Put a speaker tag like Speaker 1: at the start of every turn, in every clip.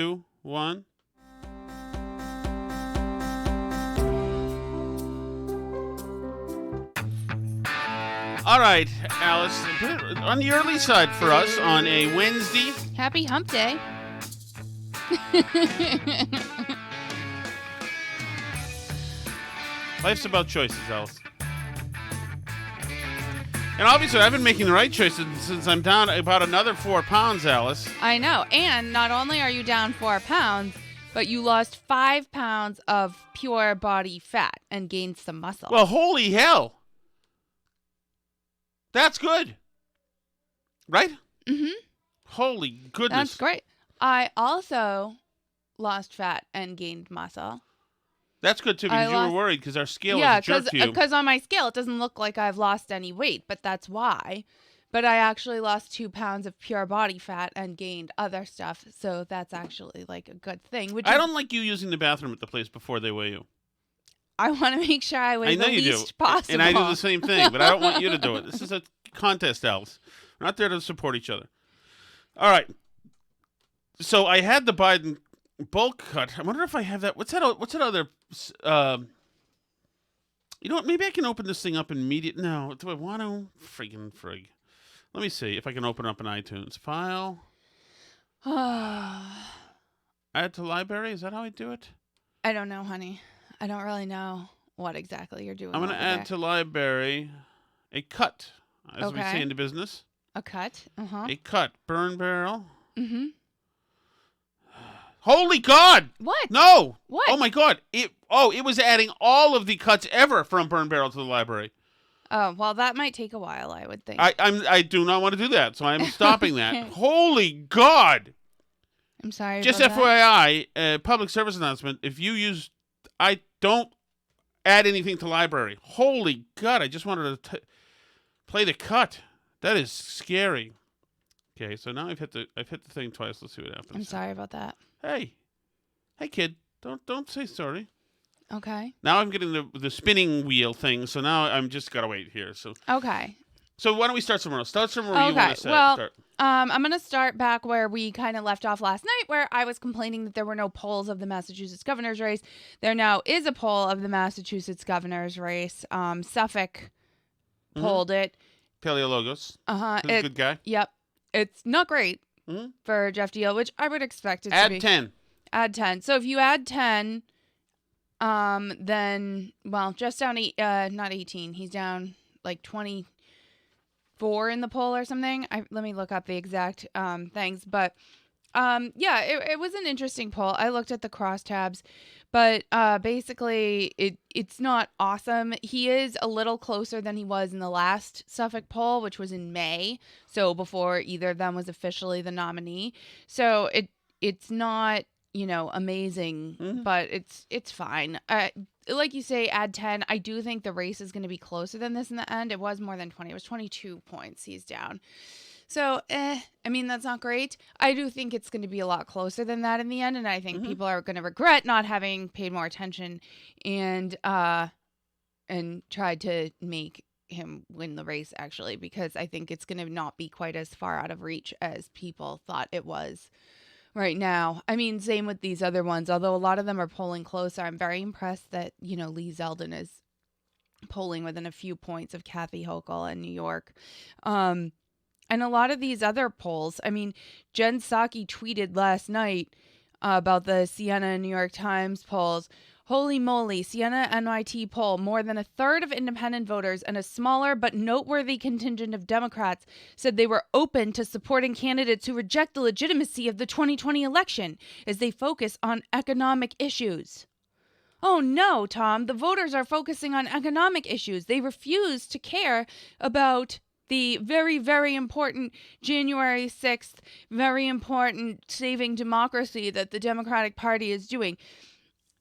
Speaker 1: 2, 1. All right, Alice, on the early side for us on a Wednesday.
Speaker 2: Happy hump day.
Speaker 1: Life's about choices, Alice. And obviously, I've been making the right choices since I'm down about another 4 pounds, Alice.
Speaker 2: I know. And not only are you down 4 pounds, but you lost 5 pounds of pure body fat and gained some muscle.
Speaker 1: Well, holy hell. That's good. Right?
Speaker 2: Mm-hmm.
Speaker 1: Holy goodness.
Speaker 2: That's great. I also lost fat and gained muscle.
Speaker 1: That's good, too, because you were worried because our scale was a jerk to you.
Speaker 2: Because on my scale, it doesn't look like I've lost any weight, but that's why. But I actually lost 2 pounds of pure body fat and gained other stuff, so that's actually like a good thing.
Speaker 1: I don't like you using the bathroom at the place before they weigh you.
Speaker 2: I want to make sure I weigh the least possible.
Speaker 1: And I do the same thing, but I don't want you to do it. This is a contest, Alice. We're not there to support each other. All right. So I had the Biden bulk cut. I wonder if I have that. What's that other... you know what? Maybe I can open this thing up immediately. No, do I want to? Frig. Let me see if I can open up an iTunes file. Add to library. Is that how I do it?
Speaker 2: I don't know, honey. I don't really know what exactly you're doing.
Speaker 1: I'm going to add to library a cut, as we say in the business.
Speaker 2: A cut? Uh-huh.
Speaker 1: A cut. Burn barrel.
Speaker 2: Mm-hmm.
Speaker 1: Holy God!
Speaker 2: What?
Speaker 1: No!
Speaker 2: What?
Speaker 1: Oh, my God. It was adding all of the cuts ever from Burn Barrel to the library.
Speaker 2: Oh, well, that might take a while, I would think.
Speaker 1: I do not want to do that, so I'm stopping that. Holy God!
Speaker 2: I'm sorry.
Speaker 1: Just FYI, public service announcement. If you use... I don't add anything to library. Holy God, I just wanted to play the cut. That is scary. Okay, so now I've hit the thing twice. Let's see what happens.
Speaker 2: I'm sorry about that.
Speaker 1: Hey, kid, don't say sorry.
Speaker 2: Okay.
Speaker 1: Now I'm getting the spinning wheel thing, so now I'm just gotta wait here. So
Speaker 2: okay.
Speaker 1: So why don't we start somewhere else? Start somewhere you want to say.
Speaker 2: Well,
Speaker 1: start.
Speaker 2: I'm going to start back where we kind of left off last night, where I was complaining that there were no polls of the Massachusetts governor's race. There now is a poll of the Massachusetts governor's race. Suffolk polled it.
Speaker 1: Paleologos.
Speaker 2: Uh-huh.
Speaker 1: He's a good guy.
Speaker 2: Yep. It's not great for Jeff Deal, which I would expect it to be.
Speaker 1: Add 10.
Speaker 2: Add 10. So if you add 10, then, well, just down, not 18. He's down like 24 in the poll or something. Let me look up the exact things. But, yeah, it was an interesting poll. I looked at the crosstabs. But basically, it's not awesome. He is a little closer than he was in the last Suffolk poll, which was in May, so before either of them was officially the nominee. So it's not, amazing, but it's fine. Like you say, add 10. I do think the race is going to be closer than this in the end. It was more than 20. It was 22 points he's down. So, that's not great. I do think it's going to be a lot closer than that in the end, and I think people are going to regret not having paid more attention and tried to make him win the race, actually, because I think it's going to not be quite as far out of reach as people thought it was right now. Same with these other ones, although a lot of them are polling closer. I'm very impressed that, Lee Zeldin is polling within a few points of Kathy Hochul in New York. And a lot of these other polls, Jen Psaki tweeted last night about the Siena and New York Times polls. Holy moly, Siena NYT poll, more than a third of independent voters and a smaller but noteworthy contingent of Democrats said they were open to supporting candidates who reject the legitimacy of the 2020 election as they focus on economic issues. Oh no, Tom, the voters are focusing on economic issues. They refuse to care about the very, very important January 6th, very important saving democracy that the Democratic Party is doing.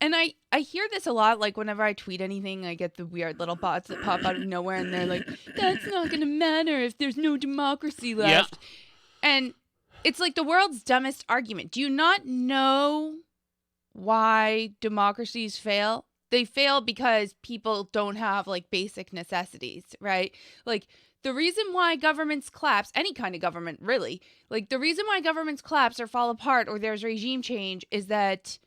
Speaker 2: And I hear this a lot, like whenever I tweet anything, I get the weird little bots that pop out of nowhere and they're like, that's not going to matter if there's no democracy left. Yeah. And it's like the world's dumbest argument. Do you not know why democracies fail? They fail because people don't have like basic necessities, right? Like the reason why governments collapse, any kind of government really, like the reason why governments collapse or fall apart or there's regime change is that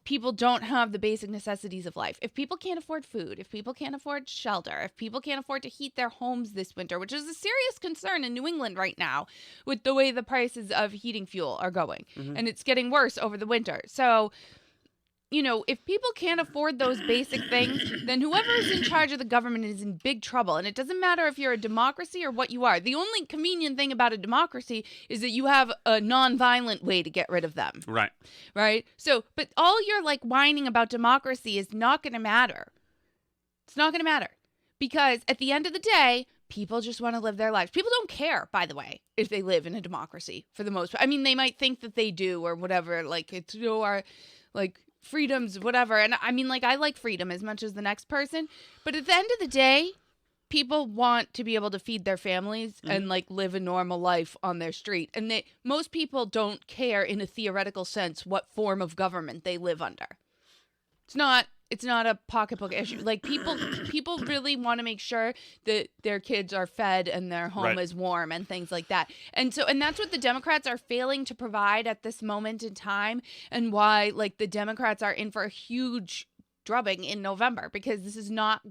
Speaker 2: people don't have the basic necessities of life. If people can't afford food, if people can't afford shelter, if people can't afford to heat their homes this winter, which is a serious concern in New England right now with the way the prices of heating fuel are going. And it's getting worse over the winter. So, you know, if people can't afford those basic things, then whoever is in charge of the government is in big trouble. And it doesn't matter if you're a democracy or what you are. The only convenient thing about a democracy is that you have a non-violent way to get rid of them.
Speaker 1: Right.
Speaker 2: Right? So, but all your like whining about democracy is not going to matter. It's not going to matter. Because at the end of the day, people just want to live their lives. People don't care, by the way, if they live in a democracy for the most part. I mean, they might think that they do or whatever. Like, it's or like freedoms, whatever. And I mean, like, I like freedom as much as the next person. But at the end of the day, people want to be able to feed their families and like live a normal life on their street. And most people don't care in a theoretical sense what form of government they live under. It's not a pocketbook issue. Like people really want to make sure that their kids are fed and their home is warm and things like that. And that's what the Democrats are failing to provide at this moment in time, and why like the Democrats are in for a huge drubbing in November, because this is not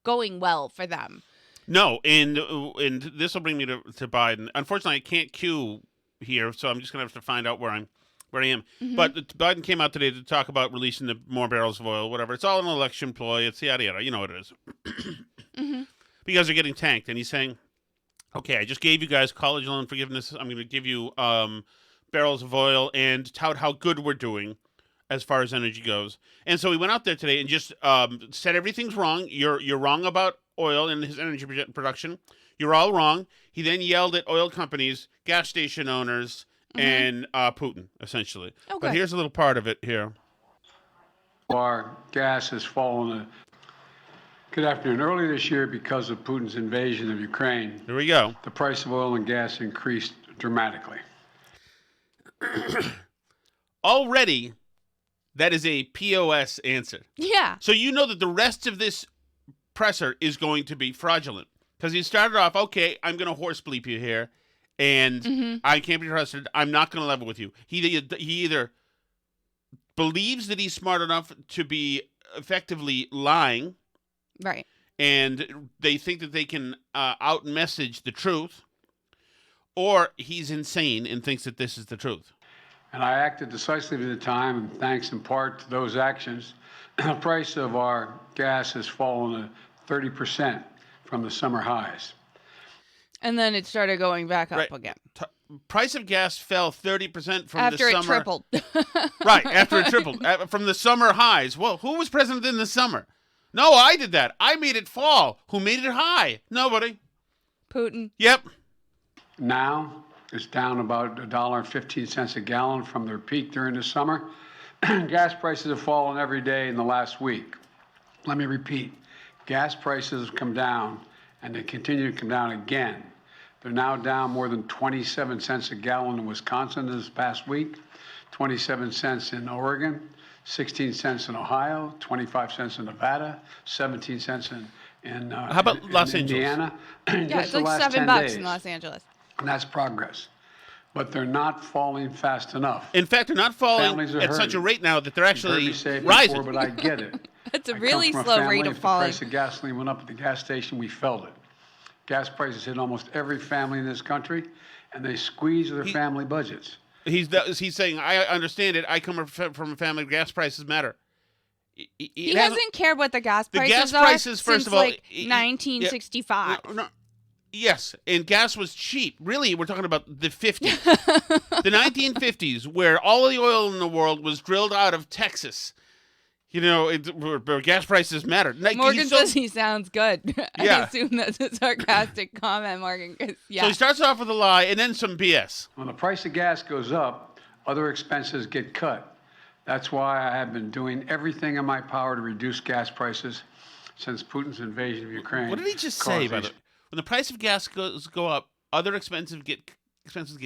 Speaker 2: going well for them.
Speaker 1: No, and this will bring me to Biden. Unfortunately, I can't queue here, so I'm just gonna have to find out where I am. But Biden came out today to talk about releasing more barrels of oil, whatever. It's all an election ploy. It's yada yada. You know what it is. Because they're getting tanked, and he's saying, "Okay, I just gave you guys college loan forgiveness. I'm going to give you barrels of oil and tout how good we're doing as far as energy goes." And so he went out there today and just said everything's wrong. You're wrong about oil and his energy production. You're all wrong. He then yelled at oil companies, gas station owners, and Putin, essentially.
Speaker 2: Okay.
Speaker 1: But here's a little part of it here.
Speaker 3: Our gas has fallen. Good afternoon. Earlier this year, because of Putin's invasion of Ukraine,
Speaker 1: Here we go.
Speaker 3: the price of oil and gas increased dramatically.
Speaker 1: Already, that is a POS answer.
Speaker 2: Yeah.
Speaker 1: So you know that the rest of this presser is going to be fraudulent. Because he started off, okay, I'm going to horse bleep you here, and I can't be trusted. I'm not going to level with you. He either believes that he's smart enough to be effectively lying,
Speaker 2: Right.
Speaker 1: and they think that they can out-message the truth, or he's insane and thinks that this is the truth.
Speaker 3: And I acted decisively at the time, and thanks in part to those actions, the price of our gas has fallen 30% from the summer highs.
Speaker 2: And then it started going back up again.
Speaker 1: Price of gas fell 30% from
Speaker 2: After
Speaker 1: the summer.
Speaker 2: it tripled.
Speaker 1: Right, after it tripled. From the summer highs. Well, who was president in the summer? No, I did that. I made it fall. Who made it high? Nobody.
Speaker 2: Putin.
Speaker 1: Yep.
Speaker 3: Now it's down about $1.15 a gallon from their peak during the summer. Gas prices have fallen every day in the last week. Let me repeat. Gas prices have come down, and they continue to come down again. They're now down more than 27 cents a gallon in Wisconsin this past week, 27 cents in Oregon, 16 cents in Ohio, 25 cents in Nevada, 17 cents in
Speaker 1: How about Los
Speaker 3: Indiana.
Speaker 2: Yeah, it's like $7 in Los Angeles.
Speaker 3: And that's progress. But they're not falling fast enough.
Speaker 1: In fact, they're not falling
Speaker 3: Families are
Speaker 1: at such a
Speaker 3: hurting.
Speaker 1: rate now that they're actually
Speaker 3: You've heard me say it
Speaker 1: rising.
Speaker 3: before, but I get it.
Speaker 2: It's a
Speaker 3: I
Speaker 2: really
Speaker 3: come from
Speaker 2: slow
Speaker 3: family.
Speaker 2: rate of
Speaker 3: If
Speaker 2: falling.
Speaker 3: the price of gasoline went up at the gas station, we felt it. Gas prices hit almost every family in this country, and they squeeze their family budgets.
Speaker 1: He's saying, I understand it. I come from a family. Gas prices matter.
Speaker 2: He hasn't cared what the gas prices
Speaker 1: gas
Speaker 2: are
Speaker 1: prices, first
Speaker 2: since
Speaker 1: of all,
Speaker 2: like 1965.
Speaker 1: No, yes, and gas was cheap. Really, we're talking about the 50s. The 1950s, where all the oil in the world was drilled out of Texas. You know, where gas prices mattered. Like,
Speaker 2: Morgan says he sounds good. I
Speaker 1: Yeah.
Speaker 2: assume that's a sarcastic comment, Morgan. 'Cause, yeah.
Speaker 1: So he starts off with a lie and then some BS.
Speaker 3: When the price of gas goes up, other expenses get cut. That's why I have been doing everything in my power to reduce gas prices since Putin's invasion of Ukraine.
Speaker 1: What did he just say about it? When the price of gas go up, other expenses get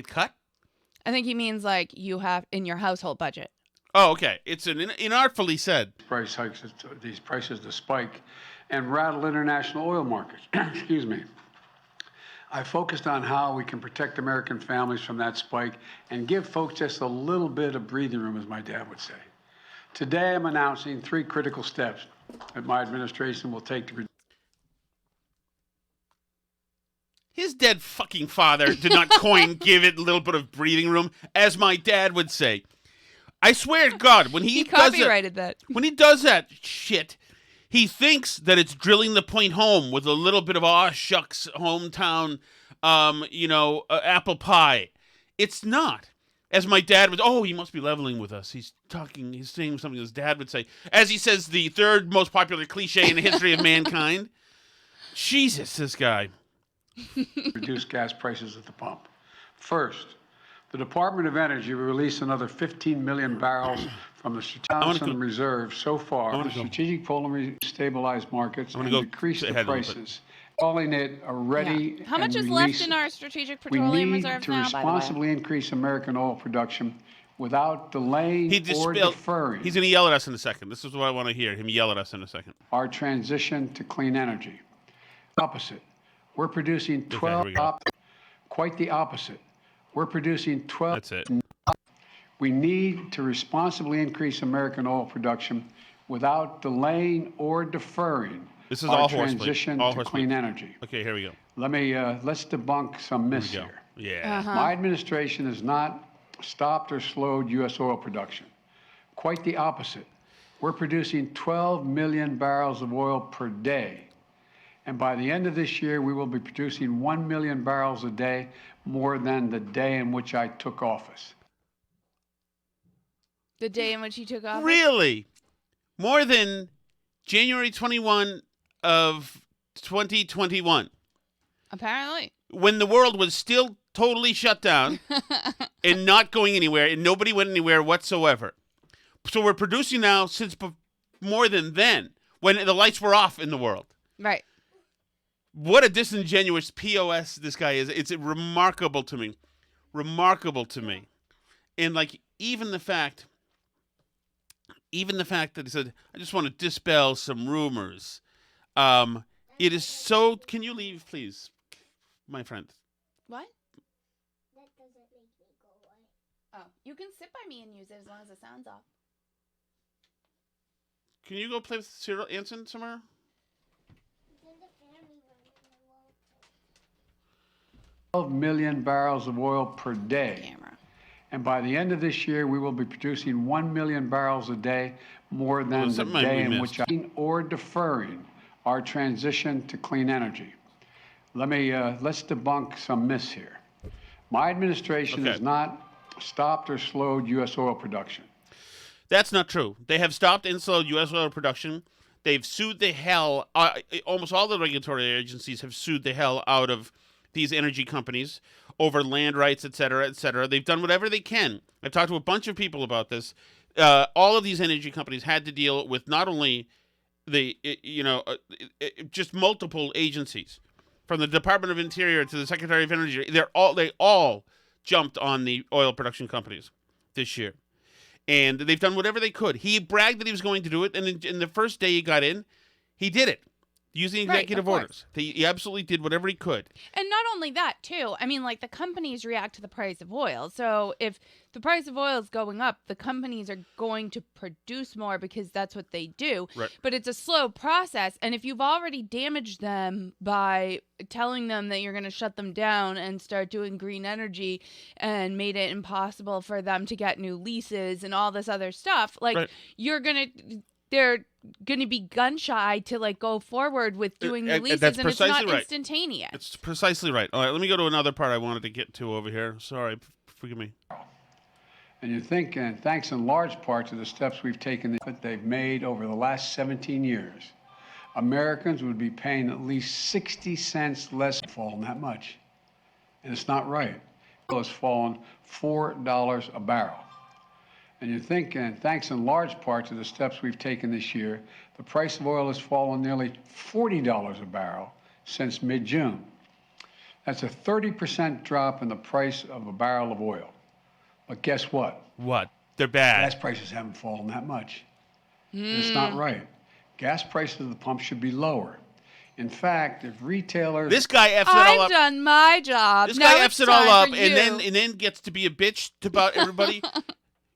Speaker 1: cut?
Speaker 2: I think he means like you have in your household budget.
Speaker 1: Oh, okay. It's an inartfully said.
Speaker 3: Price hikes, these prices to spike and rattle international oil markets. Excuse me. I focused on how we can protect American families from that spike and give folks just a little bit of breathing room, as my dad would say. Today, I'm announcing 3 critical steps that my administration will take to
Speaker 1: His dead fucking father did not coin give it a little bit of breathing room, as my dad would say. I swear to God, when he
Speaker 2: copyrighted that.
Speaker 1: When he does that shit, he thinks that it's drilling the point home with a little bit of aw shucks hometown, apple pie. It's not. As my dad would, he must be leveling with us. He's saying something his dad would say. As he says the third most popular cliche in the history of mankind. Jesus, this guy.
Speaker 3: reduce gas prices at the pump. First, the Department of Energy will release another 15 million barrels from the strategic reserve so far. The strategic polling stabilized markets and decrease the prices, calling it a ready.
Speaker 2: How much is left in our strategic petroleum reserves now?
Speaker 3: We need to responsibly increase American oil production without delaying or deferring.
Speaker 1: He's going to yell at us in a second. This is what I want to hear him yell at us in a second.
Speaker 3: Our transition to clean energy. Opposite. We're producing 12. Quite the opposite. We're producing 12.
Speaker 1: That's it.
Speaker 3: We need to responsibly increase American oil production without delaying or deferring
Speaker 1: this is
Speaker 3: our
Speaker 1: all
Speaker 3: transition to clean energy.
Speaker 1: Okay, here we go.
Speaker 3: Let's debunk some myths here.
Speaker 1: Yeah.
Speaker 3: My administration has not stopped or slowed U.S. oil production. Quite the opposite. We're producing 12 million barrels of oil per day. And by the end of this year, we will be producing 1 million barrels a day, more than the day in which I took office.
Speaker 2: The day in which he took office?
Speaker 1: Really? More than January 21 of 2021.
Speaker 2: Apparently.
Speaker 1: When the world was still totally shut down and not going anywhere, and nobody went anywhere whatsoever. So we're producing now since more than then, when the lights were off in the world.
Speaker 2: Right.
Speaker 1: What a disingenuous POS this guy is. It's remarkable to me. Remarkable to me. And even the fact that he said, I just want to dispel some rumors. It is so, can you leave, please, my friend?
Speaker 2: What? That doesn't make me go away. Oh, you can sit by me and use it as long as the sound's off.
Speaker 1: Can you go play with Cyril Anson somewhere?
Speaker 3: 12 million barrels of oil per day. And by the end of this year, we will be producing 1 million barrels a day, more than the day in which or deferring our transition to clean energy. Let's debunk some myths here. My administration has not stopped or slowed U.S. oil production.
Speaker 1: That's not true. They have stopped and slowed U.S. oil production. They've sued the hell. Almost all the regulatory agencies have sued the hell out of these energy companies over land rights, et cetera, et cetera. They've done whatever they can. I've talked to a bunch of people about this. All of these energy companies had to deal with not only just multiple agencies, from the Department of Interior to the Secretary of Energy. They all jumped on the oil production companies this year. And they've done whatever they could. He bragged that he was going to do it, and in the first day he got in, he did it. Using executive orders. He absolutely did whatever he could.
Speaker 2: And not only that, too. I mean, the companies react to the price of oil. So if the price of oil is going up, the companies are going to produce more because that's what they do.
Speaker 1: Right.
Speaker 2: But it's a slow process. And if you've already damaged them by telling them that you're going to shut them down and start doing green energy and made it impossible for them to get new leases and all this other stuff, they're going to be gun shy to go forward with doing the leases, and it's not instantaneous.
Speaker 1: It's precisely right. All right, let me go to another part I wanted to get to over here. Sorry, forgive me.
Speaker 3: And you think, and thanks in large part to the steps we've taken that they've made over the last 17 years, Americans would be paying at least 60 cents less, fallen that much. And it's not right. It has fallen $4 a barrel. And you think, and thanks in large part to the steps we've taken this year, the price of oil has fallen nearly $40 a barrel since mid-June. That's a 30% drop in the price of a barrel of oil. But guess what?
Speaker 1: What? They're bad.
Speaker 3: Gas prices haven't fallen that much. And it's not right. Gas prices at the pump should be lower. In fact, if retailers...
Speaker 1: This guy F's it all
Speaker 2: I've
Speaker 1: up.
Speaker 2: done my job.
Speaker 1: This
Speaker 2: Now
Speaker 1: guy
Speaker 2: it's
Speaker 1: F's it all
Speaker 2: time
Speaker 1: up
Speaker 2: for
Speaker 1: and
Speaker 2: you.
Speaker 1: then gets to be a bitch about everybody.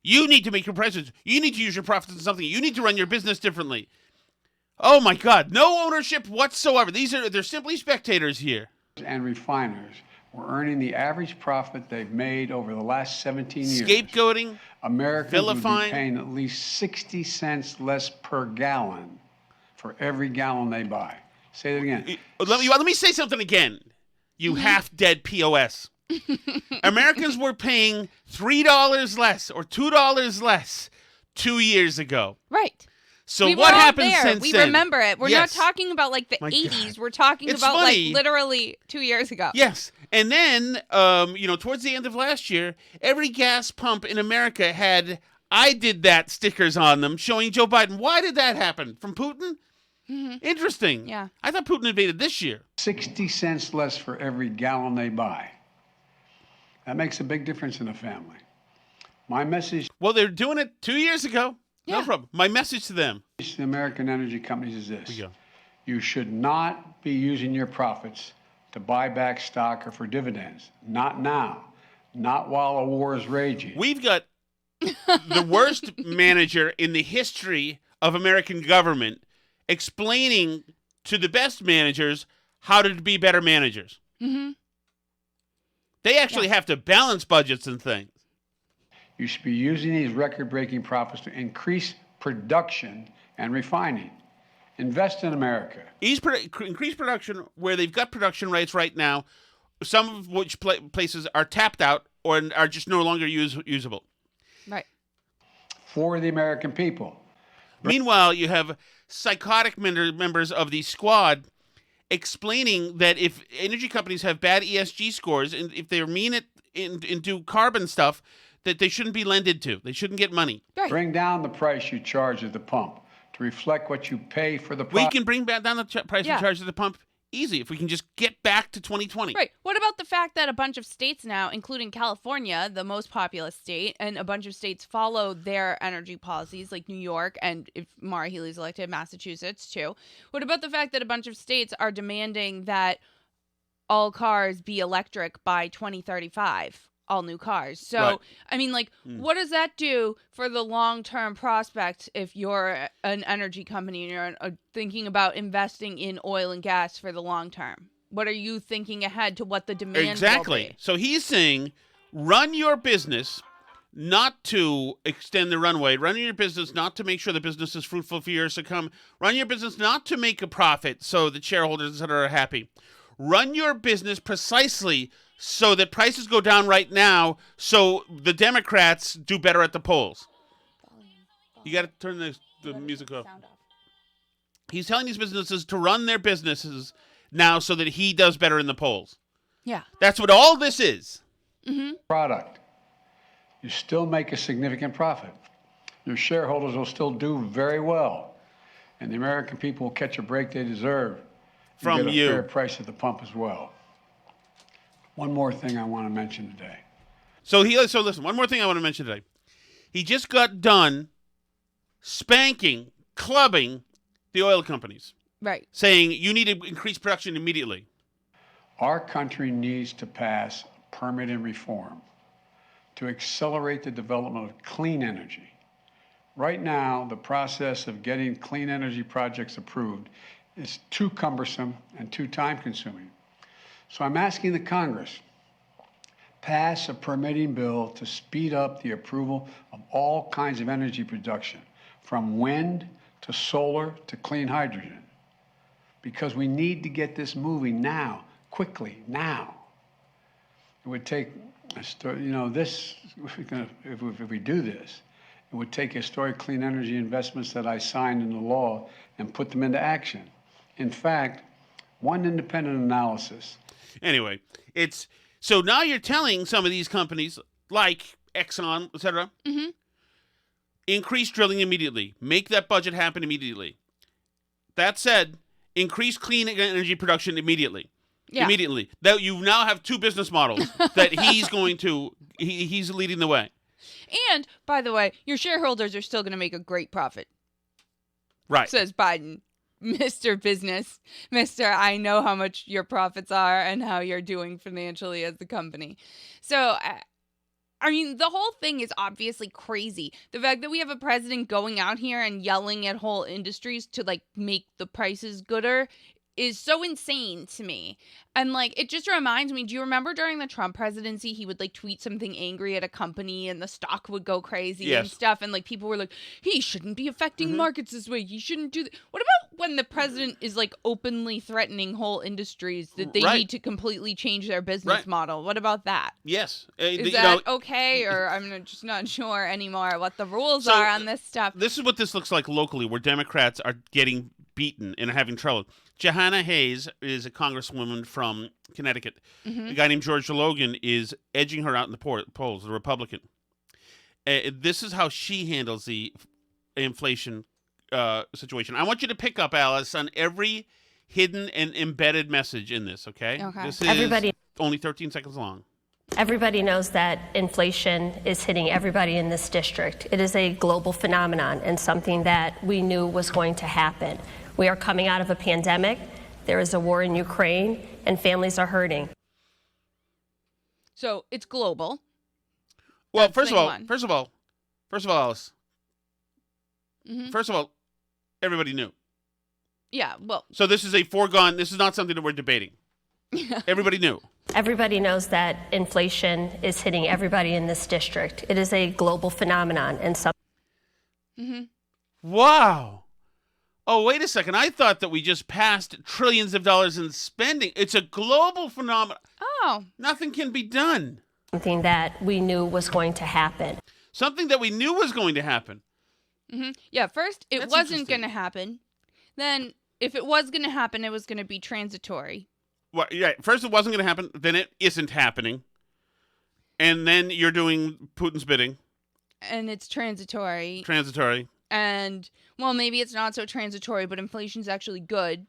Speaker 1: You need to make your prices. You need to use your profits in something. You need to run your business differently. Oh my God. No ownership whatsoever. They're simply spectators here.
Speaker 3: and refiners were earning the average profit they've made over the last 17 years.
Speaker 1: Scapegoating.
Speaker 3: Americans would
Speaker 1: vilifying.
Speaker 3: be paying at least 60 cents less per gallon for every gallon they buy. Say that again.
Speaker 1: Let me say something again. You half-dead POS. Americans were paying $3 less or $2 less 2 years ago.
Speaker 2: Right.
Speaker 1: So
Speaker 2: we
Speaker 1: what
Speaker 2: were all
Speaker 1: happened
Speaker 2: there.
Speaker 1: since
Speaker 2: we
Speaker 1: then?
Speaker 2: remember it. We're
Speaker 1: Yes.
Speaker 2: not talking about like the
Speaker 1: My
Speaker 2: 80s.
Speaker 1: God.
Speaker 2: We're talking
Speaker 1: It's
Speaker 2: about
Speaker 1: funny.
Speaker 2: like literally 2 years ago.
Speaker 1: Yes. And then, towards the end of last year, every gas pump in America had "I did that" stickers on them showing Joe Biden. Why did that happen? From Putin? Interesting.
Speaker 2: Yeah.
Speaker 1: I thought Putin invaded this year.
Speaker 3: 60 cents less for every gallon they buy. That makes a big difference in a family. My message
Speaker 1: Well, they're doing it 2 years ago. No
Speaker 2: Yeah.
Speaker 1: problem. My message to them.
Speaker 3: to the American energy companies is this.
Speaker 1: Here we go.
Speaker 3: You should not be using your profits to buy back stock or for dividends. Not now. Not while a war is raging.
Speaker 1: We've got the worst manager in the history of American government explaining to the best managers how to be better managers.
Speaker 2: Mm-hmm.
Speaker 1: They actually have to balance budgets and things.
Speaker 3: You should be using these record-breaking profits to increase production and refining. Invest in America.
Speaker 1: Increase production where they've got production rights right now, some of which places are tapped out or are just no longer usable.
Speaker 2: Right.
Speaker 3: For the American people.
Speaker 1: Meanwhile, you have psychotic members of the squad explaining that if energy companies have bad ESG scores and if they're mean it and do carbon stuff, that they shouldn't be lended to. They shouldn't get money.
Speaker 2: Right.
Speaker 3: Bring down the price you charge at the pump to reflect what you pay for the
Speaker 1: We
Speaker 3: product.
Speaker 1: can bring back down the price
Speaker 2: Yeah.
Speaker 1: we charge at the pump easy if we can just get back to 2020.
Speaker 2: Right. What about the fact that a bunch of states now, including California, the most populous state, and a bunch of states follow their energy policies, like New York, and if Maura Healey's elected, Massachusetts too. What about the fact that a bunch of states are demanding that all cars be electric by 2035? All new cars. So,
Speaker 1: Right.
Speaker 2: I mean, like, what does that do for the long-term prospect if you're an energy company and you're thinking about investing in oil and gas for the long term? What are you thinking ahead to what the demand
Speaker 1: Exactly.
Speaker 2: will be?
Speaker 1: So he's saying, run your business not to extend the runway. Run your business not to make sure the business is fruitful for years to come. Run your business not to make a profit so the shareholders are happy. Run your business precisely so that prices go down right now so the Democrats do better at the polls. You got to turn the music off. He's telling these businesses to run their businesses now so that he does better in the polls.
Speaker 2: Yeah.
Speaker 1: That's what all this is.
Speaker 3: product. You still make a significant profit. Your shareholders will still do very well. And the American people will catch a break they deserve.
Speaker 1: From
Speaker 3: get a
Speaker 1: you.
Speaker 3: fair price at the pump as well. One more thing I want to mention today.
Speaker 1: So listen, one more thing I want to mention today. He just got done spanking, clubbing the oil companies,
Speaker 2: Right.
Speaker 1: saying you need to increase production immediately.
Speaker 3: Our country needs to pass permitting reform to accelerate the development of clean energy. Right now, the process of getting clean energy projects approved is too cumbersome and too time-consuming. So I'm asking the Congress, pass a permitting bill to speed up the approval of all kinds of energy production, from wind to solar to clean hydrogen, because we need to get this moving now, quickly, now. It would take, if we do this, it would take historic clean energy investments that I signed into law and put them into action. In fact, one independent analysis.
Speaker 1: Anyway, so now you're telling some of these companies, like Exxon, etc., increase drilling immediately. Make that budget happen immediately. That said, increase clean energy production immediately.
Speaker 2: Yeah.
Speaker 1: Immediately. That you now have two business models that he's leading the way.
Speaker 2: And, by the way, your shareholders are still going to make a great profit,
Speaker 1: Right.
Speaker 2: says Biden. Mr. Business, Mr. I know how much your profits are and how you're doing financially as the company. So, I mean, the whole thing is obviously crazy. The fact that we have a president going out here and yelling at whole industries to, like, make the prices gooder is so insane to me. And, like, it just reminds me, do you remember during the Trump presidency, he would, like, tweet something angry at a company and the stock would go crazy and stuff, and, like, people were like, he shouldn't be affecting markets this way, he shouldn't do that. What about when the president is, like, openly threatening whole industries that they need to completely change their business model? What about that?
Speaker 1: Yes.
Speaker 2: Is that okay, or I'm just not sure anymore what the rules are on this stuff?
Speaker 1: This is what this looks like locally, where Democrats are getting beaten and are having trouble. Johanna Hayes is a congresswoman from Connecticut. A guy named George Logan is edging her out in the polls, the Republican. This is how she handles the inflation situation. I want you to pick up, Alice, on every hidden and embedded message in this, okay? This is only 13 seconds long.
Speaker 4: Everybody knows that inflation is hitting everybody in this district. It is a global phenomenon and something that we knew was going to happen. We are coming out of a pandemic. There is a war in Ukraine, and families are hurting.
Speaker 2: So it's global.
Speaker 1: Well, first of all, Alice. First of all, everybody knew.
Speaker 2: Yeah, well.
Speaker 1: So this is a foregone. This is not something that we're debating. Everybody knew.
Speaker 4: Everybody knows that inflation is hitting everybody in this district. It is a global phenomenon, and some.
Speaker 1: Wow. Oh, wait a second. I thought that we just passed trillions of dollars in spending. It's a global phenomenon.
Speaker 2: Oh.
Speaker 1: Nothing can be done.
Speaker 4: Something that we knew was going to happen.
Speaker 1: Something that we knew was going to happen.
Speaker 2: Yeah, first, it wasn't going to happen. Then, if it was going to happen, it was going to be transitory.
Speaker 1: Well, yeah, first it wasn't going to happen, then it isn't happening. And then you're doing Putin's bidding.
Speaker 2: And it's transitory.
Speaker 1: Transitory.
Speaker 2: And, well, maybe it's not so transitory, but inflation's actually good.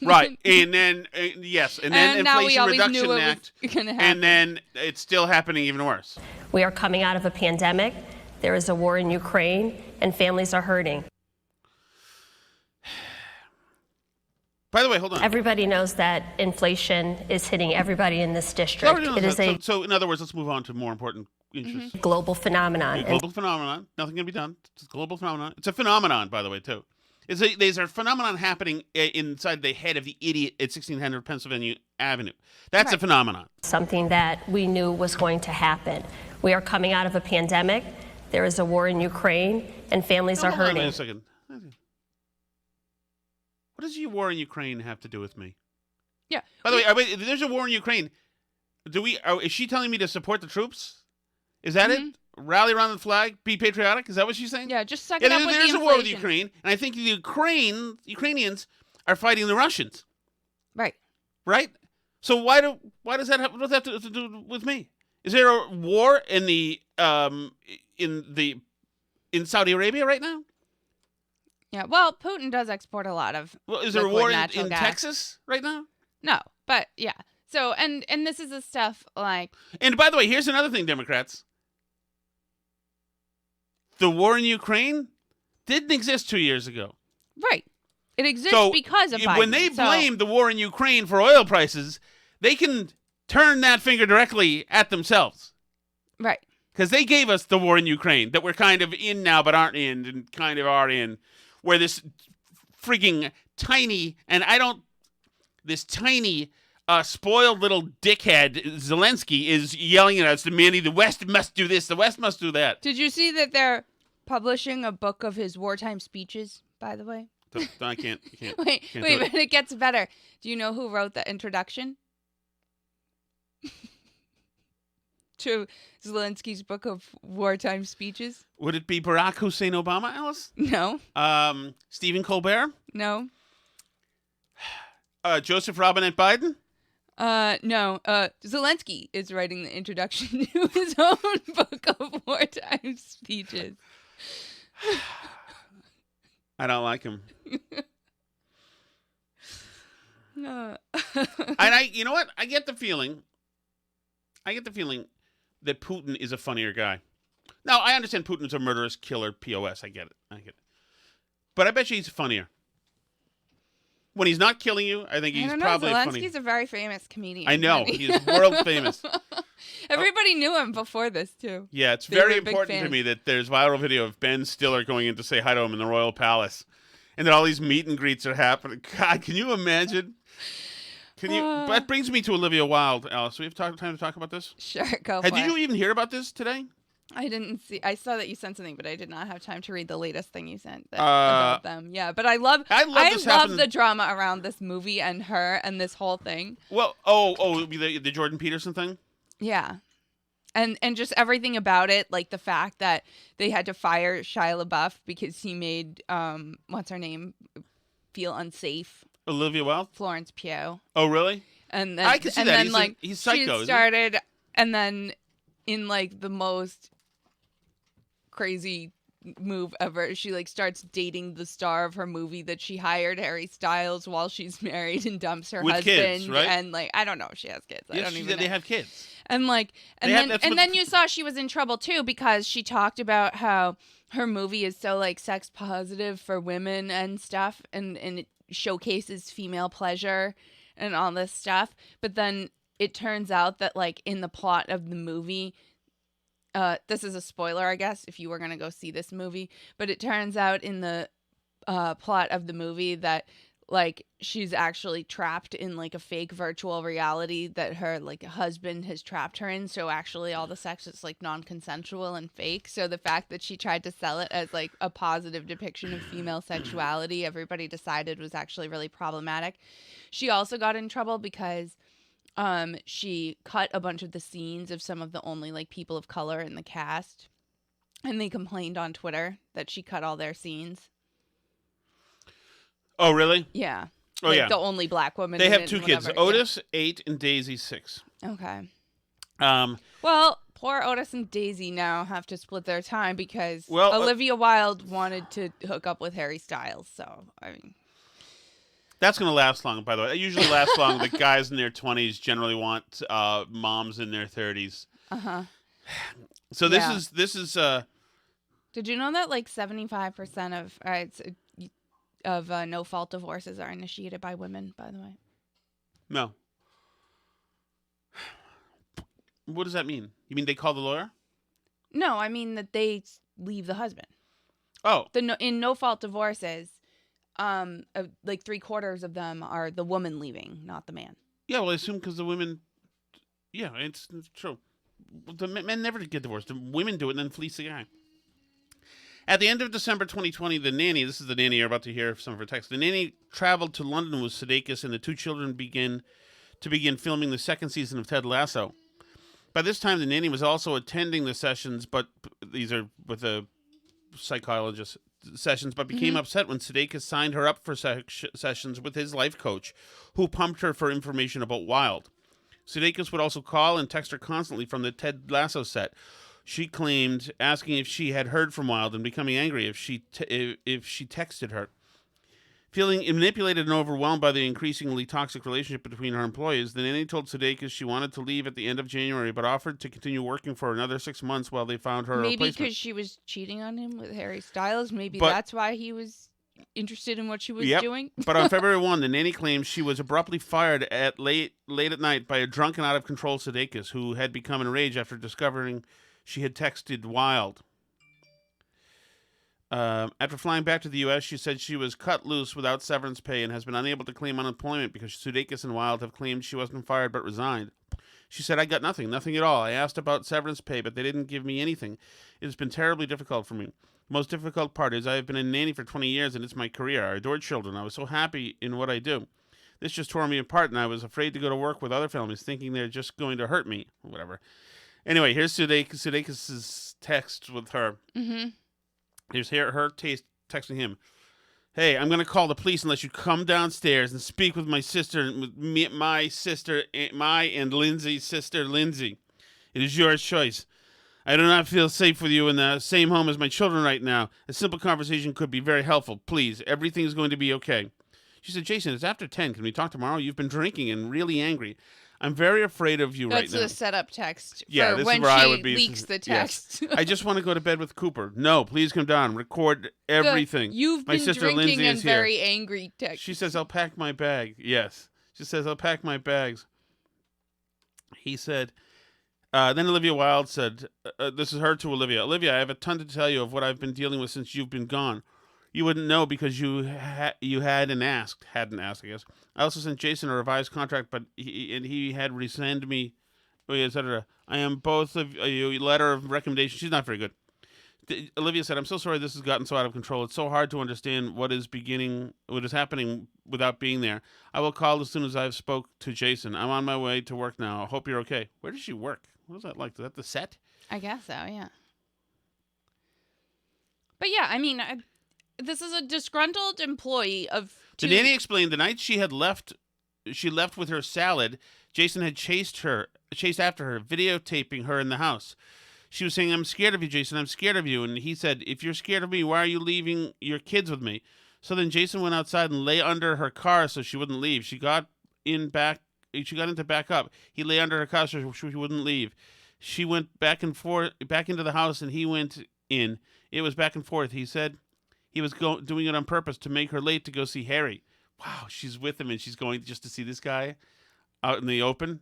Speaker 1: Right. And then, yes. And then Inflation Reduction Act. And then it's still happening even worse.
Speaker 4: We are coming out of a pandemic. There is a war in Ukraine, and families are hurting.
Speaker 1: By the way, hold on.
Speaker 4: Everybody knows that inflation is hitting everybody in this district.
Speaker 1: So, in other words, let's move on to more important issues.
Speaker 4: Global phenomenon.
Speaker 1: A global phenomenon. Nothing can be done. It's a global phenomenon. It's a phenomenon, by the way, too. There's a phenomenon happening inside the head of the idiot at 1600 Pennsylvania Avenue. That's a phenomenon. Something
Speaker 4: that we knew was going to happen. We are coming out of a pandemic. There is a war in Ukraine, and families are hurting.
Speaker 1: Wait a second. What does your war in Ukraine have to do with me?
Speaker 2: Yeah.
Speaker 1: By the way, there's a war in Ukraine. Is she telling me to support the troops? Is that it? Rally around the flag, be patriotic? Is that what she's saying?
Speaker 2: Yeah, just suck it up with the inflation.
Speaker 1: There's a war with Ukraine, and I think the Ukrainians are fighting the Russians.
Speaker 2: Right.
Speaker 1: Right? So why does that have to do with me? Is there a war in Saudi Arabia right now?
Speaker 2: Yeah, well, Putin does export a lot of.
Speaker 1: Well, is there a war in Texas right now?
Speaker 2: No, but yeah. So and this is the stuff like.
Speaker 1: And by the way, here's another thing, Democrats. The war in Ukraine didn't exist 2 years ago.
Speaker 2: Right. It exists because of Biden.
Speaker 1: When they blame the war in Ukraine for oil prices, they can turn that finger directly at themselves.
Speaker 2: Right.
Speaker 1: Because they gave us the war in Ukraine that we're kind of in now but aren't in and kind of are in. Where this freaking tiny, spoiled little dickhead Zelensky is yelling at us, demanding the West must do this, the West must do that.
Speaker 2: Did you see that they're publishing a book of his wartime speeches, by the way?
Speaker 1: I can't.
Speaker 2: Wait, but it gets better. Do you know who wrote the introduction to Zelensky's book of wartime speeches?
Speaker 1: Would it be Barack Hussein Obama, Alice?
Speaker 2: No.
Speaker 1: Stephen Colbert?
Speaker 2: No.
Speaker 1: Joseph Robinette Biden?
Speaker 2: No. Zelensky is writing the introduction to his own book of wartime speeches.
Speaker 1: I don't like him.
Speaker 2: No.
Speaker 1: And you know what? I get the feeling that Putin is a funnier guy. Now, I understand Putin's a murderous killer POS. I get it. But I bet you he's funnier. When he's not killing you, I think
Speaker 2: I
Speaker 1: he's
Speaker 2: don't know.
Speaker 1: probably funny.
Speaker 2: Zelensky's a very famous comedian.
Speaker 1: I know.
Speaker 2: Honey.
Speaker 1: He's world famous.
Speaker 2: Everybody knew him before this, too.
Speaker 1: Yeah, it's
Speaker 2: They
Speaker 1: very
Speaker 2: were big
Speaker 1: important to
Speaker 2: fans.
Speaker 1: me that there's viral video of Ben Stiller going in to say hi to him in the Royal Palace. And that all these meet and greets are happening. God, can you imagine? That brings me to Olivia Wilde, Alice. We have time to talk about this?
Speaker 2: Sure, go for
Speaker 1: Did
Speaker 2: it.
Speaker 1: you even hear about this today?
Speaker 2: I didn't see. I saw that you sent something, but I did not have time to read the latest thing you sent about them. Yeah, but I love
Speaker 1: this
Speaker 2: love
Speaker 1: happened-
Speaker 2: the drama around this movie and her and this whole thing.
Speaker 1: Well, the Jordan Peterson thing?
Speaker 2: Yeah. And just everything about it, like the fact that they had to fire Shia LaBeouf because he made what's her name feel unsafe.
Speaker 1: Olivia Wilde?
Speaker 2: Florence Pugh.
Speaker 1: Oh, really?
Speaker 2: And then
Speaker 1: I can see
Speaker 2: and
Speaker 1: that.
Speaker 2: then
Speaker 1: He's psycho,
Speaker 2: she
Speaker 1: isn't he?
Speaker 2: started and then in like the most crazy move ever, she like starts dating the star of her movie that she hired, Harry Styles, while she's married and dumps her
Speaker 1: With
Speaker 2: husband.
Speaker 1: kids, right?
Speaker 2: And like I don't know if she has kids. I
Speaker 1: Yes,
Speaker 2: don't
Speaker 1: she
Speaker 2: even
Speaker 1: said
Speaker 2: know.
Speaker 1: they have kids.
Speaker 2: And like and
Speaker 1: They have-
Speaker 2: then
Speaker 1: that's
Speaker 2: and
Speaker 1: what-
Speaker 2: then you saw she was in trouble too because she talked about how her movie is so like sex positive for women and stuff and it showcases female pleasure and all this stuff. But then it turns out that like in the plot of the movie, this is a spoiler, I guess, if you were going to go see this movie, but it turns out in the plot of the movie that like she's actually trapped in like a fake virtual reality that her like husband has trapped her in. So actually all the sex is like non-consensual and fake. So the fact that she tried to sell it as like a positive depiction of female sexuality, everybody decided was actually really problematic. She also got in trouble because she cut a bunch of the scenes of some of the only like people of color in the cast, and they complained on Twitter that she cut all their scenes.
Speaker 1: Oh, really?
Speaker 2: Yeah.
Speaker 1: Oh,
Speaker 2: like
Speaker 1: yeah.
Speaker 2: the only black woman.
Speaker 1: They
Speaker 2: in
Speaker 1: have
Speaker 2: it
Speaker 1: two
Speaker 2: and
Speaker 1: kids,
Speaker 2: whatever.
Speaker 1: Otis, 8, and Daisy, 6.
Speaker 2: Yeah. Okay.
Speaker 1: Um,
Speaker 2: Well, poor Otis and Daisy now have to split their time because
Speaker 1: Well,
Speaker 2: Olivia Wilde wanted to hook up with Harry Styles. So I mean,
Speaker 1: that's going to last long, by the way. It usually lasts long. The guys in their 20s generally want moms in their 30s. So this
Speaker 2: Yeah.
Speaker 1: is
Speaker 2: did you know that like 75% of no fault divorces are initiated by women? By the way.
Speaker 1: no. What does that mean? You mean they call the lawyer?
Speaker 2: No, I mean that they leave the husband.
Speaker 1: Oh,
Speaker 2: In no fault divorces, like 3/4 of them are the woman leaving, not the man.
Speaker 1: yeah. Well, I assume because the women. Yeah, it's true. The men never get divorced. The women do it and then fleece the guy. At the end of December 2020, the nanny, this is the nanny you're about to hear some of her texts, the nanny traveled to London with Sudeikis and the two children begin filming the second season of Ted Lasso. By this time, the nanny was also attending the sessions, but these are with a psychologist sessions, but became upset when Sudeikis signed her up for sessions with his life coach, who pumped her for information about Wilde. Sudeikis would also call and text her constantly from the Ted Lasso set. She claimed asking if she had heard from Wilde and becoming angry if she texted her. Feeling manipulated and overwhelmed by the increasingly toxic relationship between her employees, the nanny told Sudeikis she wanted to leave at the end of January, but offered to continue working for another 6 months while they found her a
Speaker 2: Maybe
Speaker 1: replacement.
Speaker 2: because she was cheating on him with Harry Styles. Maybe
Speaker 1: But-
Speaker 2: that's why he was interested in what she was
Speaker 1: Yep.
Speaker 2: doing.
Speaker 1: But on February 1, the nanny claims she was abruptly fired at late at night by a drunk and out-of-control Sudeikis, who had become enraged after discovering she had texted Wilde. After flying back to the U.S., she said she was cut loose without severance pay and has been unable to claim unemployment because Sudeikis and Wilde have claimed she wasn't fired but resigned. She said, "I got nothing at all. I asked about severance pay, but they didn't give me anything. It has been terribly difficult for me. The most difficult part is I have been a nanny for 20 years and it's my career. I adored children. I was so happy in what I do. This just tore me apart and I was afraid to go to work with other families thinking they're just going to hurt me," or whatever. Anyway, here's Sudeikis' text with her.
Speaker 2: Mm-hmm.
Speaker 1: Here's her texting him. "Hey, I'm going to call the police unless you come downstairs and speak with my sister, my and Lindsay's sister, Lindsay. It is your choice. I do not feel safe with you in the same home as my children right now. A simple conversation could be very helpful. Please, everything is going to be okay." She said, "Jason, it's after 10. Can we talk tomorrow? You've been drinking and really angry. I'm very afraid of you right
Speaker 2: That's
Speaker 1: now.
Speaker 2: a setup text
Speaker 1: Yeah,
Speaker 2: for
Speaker 1: this
Speaker 2: when
Speaker 1: is where I
Speaker 2: she
Speaker 1: would be.
Speaker 2: leaks the
Speaker 1: Yes.
Speaker 2: text.
Speaker 1: I just want to go to bed with Cooper. No, please come down. Record everything.
Speaker 2: You've
Speaker 1: My
Speaker 2: been
Speaker 1: sister
Speaker 2: drinking
Speaker 1: Lindsay
Speaker 2: and
Speaker 1: is here.
Speaker 2: very angry text.
Speaker 1: She says, I'll pack my bag. Yes. She says, I'll pack my bags. He said, then Olivia Wilde said, this is her to Olivia. Olivia, I have a ton to tell you of what I've been dealing with since you've been gone. You wouldn't know because you hadn't asked, I guess. I also sent Jason a revised contract, but he had rescinded me, etc. I am both of you. Letter of recommendation. She's not very good. Olivia said, I'm so sorry this has gotten so out of control. It's so hard to understand what is happening without being there. I will call as soon as I've spoke to Jason. I'm on my way to work now. I hope you're okay. Where does she work? What is that like? Is that the set?
Speaker 2: I guess so, yeah. But yeah, I mean, this is a disgruntled employee of
Speaker 1: The nanny explained the night she left with her salad, Jason had chased after her, videotaping her in the house. She was saying, I'm scared of you, Jason. I'm scared of you. And he said, if you're scared of me, why are you leaving your kids with me? So then Jason went outside and lay under her car so she wouldn't leave. She got into back up. He lay under her car so she wouldn't leave. She went back and forth, back into the house, and he went in. It was back and forth. He said he was doing it on purpose to make her late to go see Harry. Wow, she's with him and she's going just to see this guy out in the open.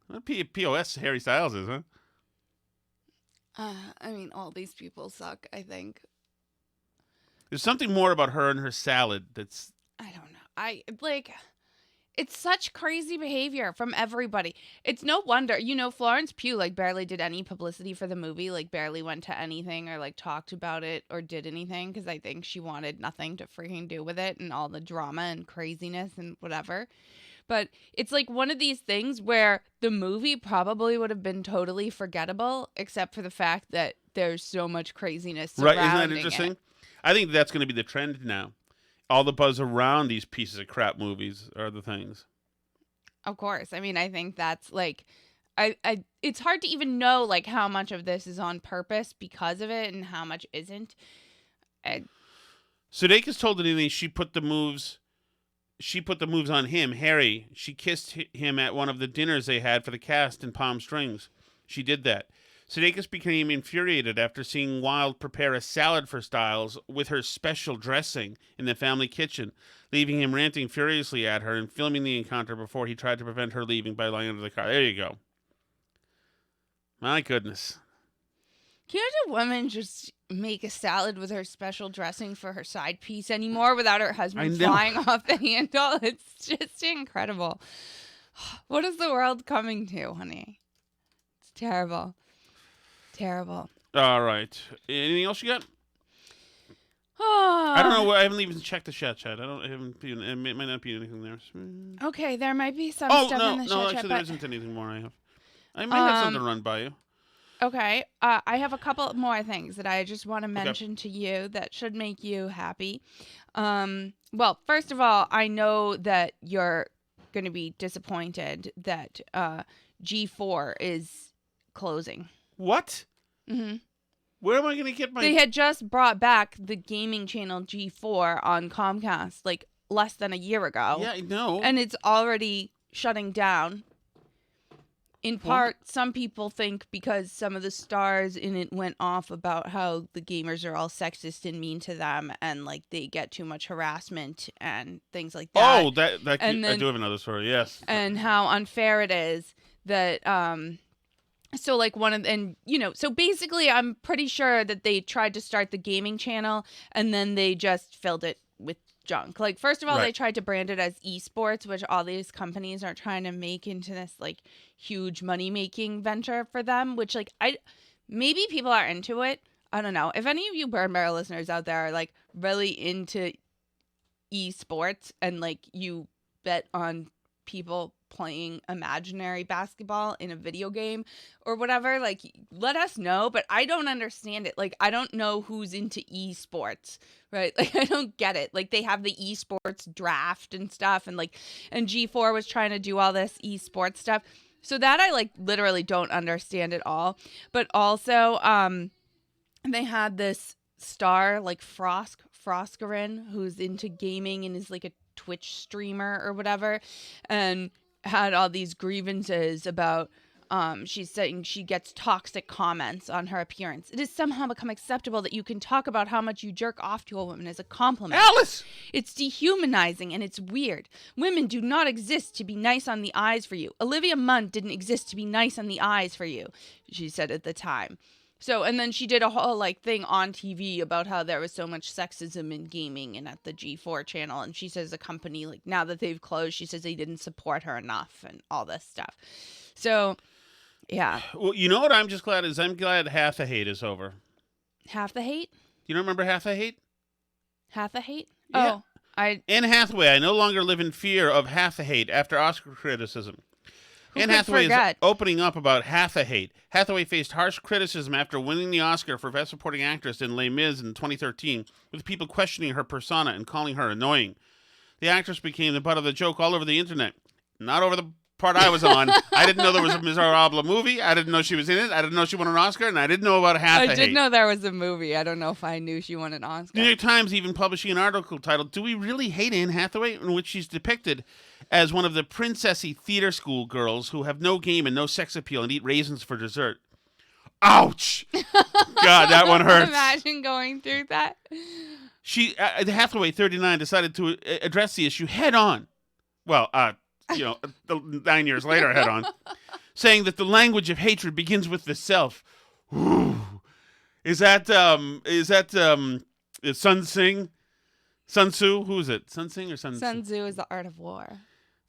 Speaker 1: What POS Harry Styles is, huh?
Speaker 2: I mean, all these people suck, I think.
Speaker 1: There's something more about her and her salad that's...
Speaker 2: I don't know. It's such crazy behavior from everybody. It's no wonder, Florence Pugh, barely did any publicity for the movie, barely went to anything or, talked about it or did anything because I think she wanted nothing to freaking do with it and all the drama and craziness and whatever. But it's one of these things where the movie probably would have been totally forgettable except for the fact that there's so much craziness surrounding
Speaker 1: Right, isn't that interesting?
Speaker 2: it.
Speaker 1: I think that's going to be the trend now. All the buzz around these pieces of crap movies are the things.
Speaker 2: Of course. I mean, I think that's it's hard to even know how much of this is on purpose because of it and how much isn't.
Speaker 1: Sudeikis told Denise she put the moves on him, Harry. She kissed him at one of the dinners they had for the cast in Palm Springs. She did that. Sudeikis became infuriated after seeing Wilde prepare a salad for Styles with her special dressing in the family kitchen, leaving him ranting furiously at her and filming the encounter before he tried to prevent her leaving by lying under the car. There you go. My goodness.
Speaker 2: Can't a woman just make a salad with her special dressing for her side piece anymore without her husband flying off the handle? It's just incredible. What is the world coming to, honey? It's terrible. Terrible.
Speaker 1: All right. Anything else you got? I don't know. I haven't even checked the chat. It might not be anything there.
Speaker 2: Okay, there might be some stuff in the chat.
Speaker 1: No, actually, there isn't anything more I have. I might have something to run by you.
Speaker 2: Okay, I have a couple more things that I just want to mention to you that should make you happy. Well, first of all, I know that you're going to be disappointed that G4 is closing.
Speaker 1: What?
Speaker 2: Mm-hmm.
Speaker 1: Where am I going to get my...
Speaker 2: They had just brought back the gaming channel G4 on Comcast less than a year ago.
Speaker 1: Yeah, I know.
Speaker 2: And it's already shutting down. In part, some people think because some of the stars in it went off about how the gamers are all sexist and mean to them and they get too much harassment and things like that.
Speaker 1: Oh, I do have another story, yes.
Speaker 2: And how unfair it is that so so basically I'm pretty sure that they tried to start the gaming channel and then they just filled it with junk. First of all, They tried to brand it as esports, which all these companies are trying to make into this huge money-making venture for them, which maybe people are into it. I don't know. If any of you Burn Barrel listeners out there are really into esports and you bet on people playing imaginary basketball in a video game or whatever, let us know. But I don't understand it. I don't know who's into esports, right? I don't get it. They have the esports draft and stuff, and and G4 was trying to do all this esports stuff. So that I literally don't understand at all. But also, they had this star Froskerin who's into gaming and is a Twitch streamer or whatever, and had all these grievances about she's saying she gets toxic comments on her appearance. It has somehow become acceptable that you can talk about how much you jerk off to a woman as a compliment.
Speaker 1: Alice!
Speaker 2: It's dehumanizing and it's weird. Women do not exist to be nice on the eyes for you. Olivia Munn didn't exist to be nice on the eyes for you, she said at the time. So, and then she did a whole thing on TV about how there was so much sexism in gaming and at the G4 channel. And she says the company, now that they've closed, she says they didn't support her enough and all this stuff. So, yeah.
Speaker 1: Well, you know what I'm just glad is? I'm glad Hathahate is over.
Speaker 2: Hathahate?
Speaker 1: You don't remember Hathahate?
Speaker 2: Hathahate?
Speaker 1: Yeah.
Speaker 2: Oh,
Speaker 1: Anne Hathaway, I no longer live in fear of Hathahate after Oscar criticism. Anne
Speaker 2: could
Speaker 1: Hathaway
Speaker 2: forget?
Speaker 1: is opening up about Hathahate. Hathaway faced harsh criticism after winning the Oscar for Best Supporting Actress in Les Mis in 2013, with people questioning her persona and calling her annoying. The actress became the butt of the joke all over the internet. Not over the part I was on. I didn't know there was a Miserable movie. I didn't know she was in it. I didn't know she won an Oscar, and I didn't know about Hathahate.
Speaker 2: I did know there was a movie. I don't know if I knew she won an Oscar.
Speaker 1: New York Times even publishing an article titled, "Do We Really Hate Anne Hathaway?" in which she's depicted as one of the princessy theater school girls who have no game and no sex appeal and eat raisins for dessert. Ouch! God, that one hurts.
Speaker 2: Imagine going through that.
Speaker 1: Hathaway, 39, decided to address the issue head on. Well, 9 years later, head on, saying that the language of hatred begins with the self. Ooh. Is that Sun Tzu? Sun Tzu? Who is it? Sun Tzu or Sun Tzu?
Speaker 2: Sun Tzu is the art of war.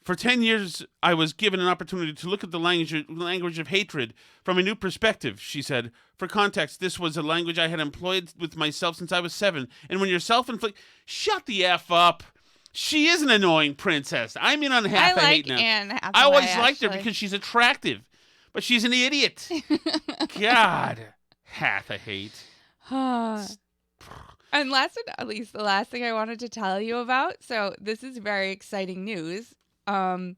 Speaker 1: For 10 years, I was given an opportunity to look at the language of hatred from a new perspective, she said. For context, this was a language I had employed with myself since I was 7. And when you're self-inflicted... Shut the F up. She is an annoying princess. I'm in on Hathahate
Speaker 2: I like
Speaker 1: now.
Speaker 2: Anne Hathaway,
Speaker 1: I always liked her
Speaker 2: actually.
Speaker 1: because she's attractive. But she's an idiot. God. Hathahate.
Speaker 2: And last but not least, the last thing I wanted to tell you about. So this is very exciting news. Charlie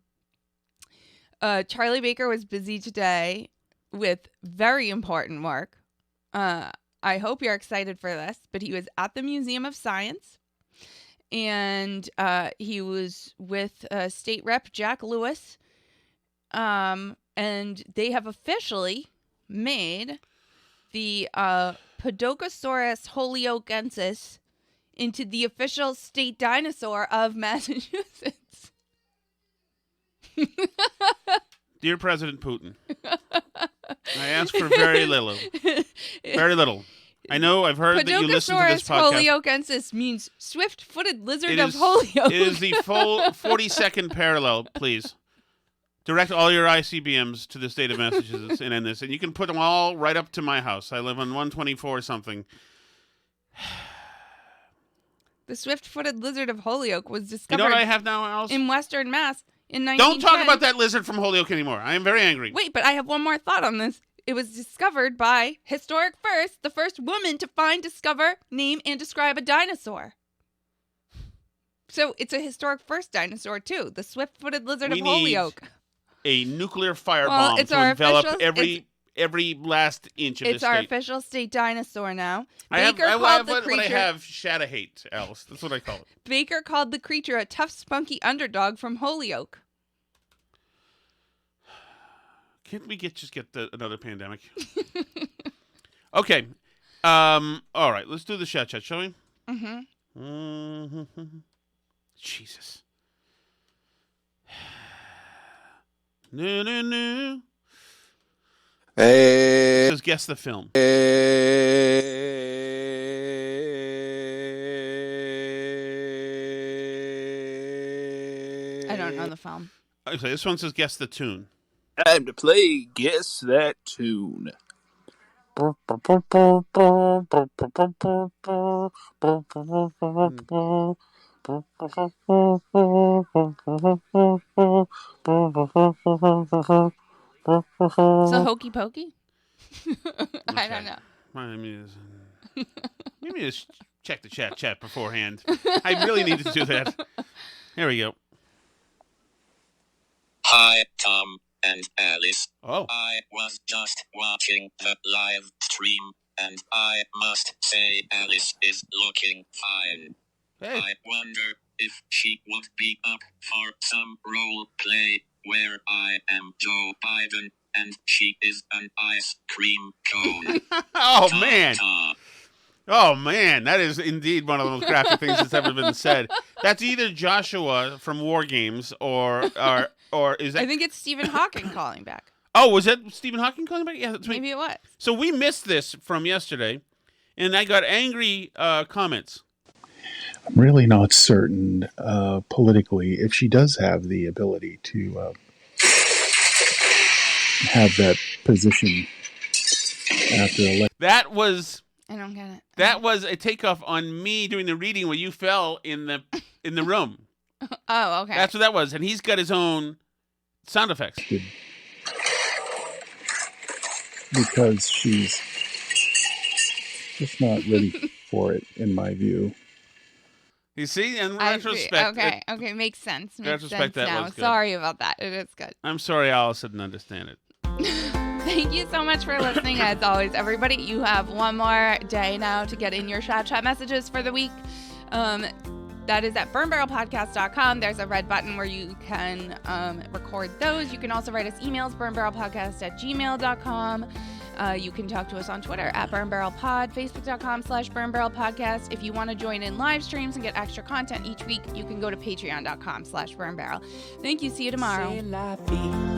Speaker 2: Baker was busy today with very important work. I hope you're excited for this, but he was at the Museum of Science, and he was with State Rep Jack Lewis, and they have officially made the Podokesaurus holyokensis into the official state dinosaur of Massachusetts.
Speaker 1: Dear President Putin, I ask for very little. Very little. I know I've heard that you listen to this podcast.
Speaker 2: Podokesaurus holyokensis means swift-footed lizard of Holyoke.
Speaker 1: It is the full 40-second parallel, please. Direct all your ICBMs to the state of Massachusetts and end this. And you can put them all right up to my house. I live on 124 something.
Speaker 2: The swift-footed lizard of Holyoke was discovered
Speaker 1: You know what I have now, Alice?
Speaker 2: in Western Mass in 1910.
Speaker 1: Don't talk about that lizard from Holyoke anymore. I am very angry.
Speaker 2: Wait, but I have one more thought on this. It was discovered by historic first, the first woman to find, discover, name, and describe a dinosaur. So it's a historic first dinosaur, too. The swift-footed lizard of Holyoke.
Speaker 1: A nuclear firebomb to envelop every last inch of this
Speaker 2: It's our
Speaker 1: state.
Speaker 2: official state dinosaur now.
Speaker 1: I have Hathahate, Alice. That's what I call it.
Speaker 2: Baker called the creature a tough, spunky underdog from Holyoke.
Speaker 1: Can't we just get another pandemic? Okay. All right. Let's do the chat, shall we? Mm-hmm. Jesus. No.
Speaker 5: Hey.
Speaker 1: It says guess the film.
Speaker 2: I don't know the film.
Speaker 1: Okay, this one says guess the tune.
Speaker 5: Time to play Guess That Tune.
Speaker 2: So Hokey Pokey? I don't know.
Speaker 1: Let me just check the chat beforehand. I really need to do that. Here we go.
Speaker 6: Hi, Tom and Alice.
Speaker 1: Oh.
Speaker 6: I was just watching the live stream, and I must say Alice is looking fine.
Speaker 1: Hey.
Speaker 6: I wonder if she would be up for some role play where I am Joe Biden and she is an ice cream cone.
Speaker 1: Oh, man.
Speaker 6: Ta-ta.
Speaker 1: Oh, man. That is indeed one of the most graphic things that's ever been said. That's either Joshua from War Games or is that...
Speaker 2: I think it's Stephen Hawking calling back.
Speaker 1: Oh, was that Stephen Hawking calling back? Yeah, that's
Speaker 2: Maybe it was.
Speaker 1: So we missed this from yesterday, and I got angry comments.
Speaker 7: I'm really not certain politically if she does have the ability to have that position after election.
Speaker 1: That was
Speaker 2: I don't get it.
Speaker 1: that was a takeoff on me doing the reading where you fell in the room.
Speaker 2: Oh, okay.
Speaker 1: That's what that was, and he's got his own sound effects.
Speaker 7: Because she's just not ready for it, in my view.
Speaker 1: You see, in
Speaker 2: I see.
Speaker 1: retrospect,
Speaker 2: Okay, makes sense. Makes
Speaker 1: retrospect,
Speaker 2: sense
Speaker 1: that
Speaker 2: now.
Speaker 1: was good.
Speaker 2: Sorry about that. It is good.
Speaker 1: I'm sorry Alice didn't understand it.
Speaker 2: Thank you so much for listening. As always, everybody, you have one more day now to get in your chat messages for the week. That is at burnbarrelpodcast.com. There's a red button where you can record those. You can also write us emails, burnbarrelpodcast@gmail.com. You can talk to us on Twitter at burnbarrelpod, facebook.com/burnbarrelpodcast. If you want to join in live streams and get extra content each week, you can go to patreon.com/burnbarrel. Thank you. See you tomorrow.
Speaker 8: C'est la vie.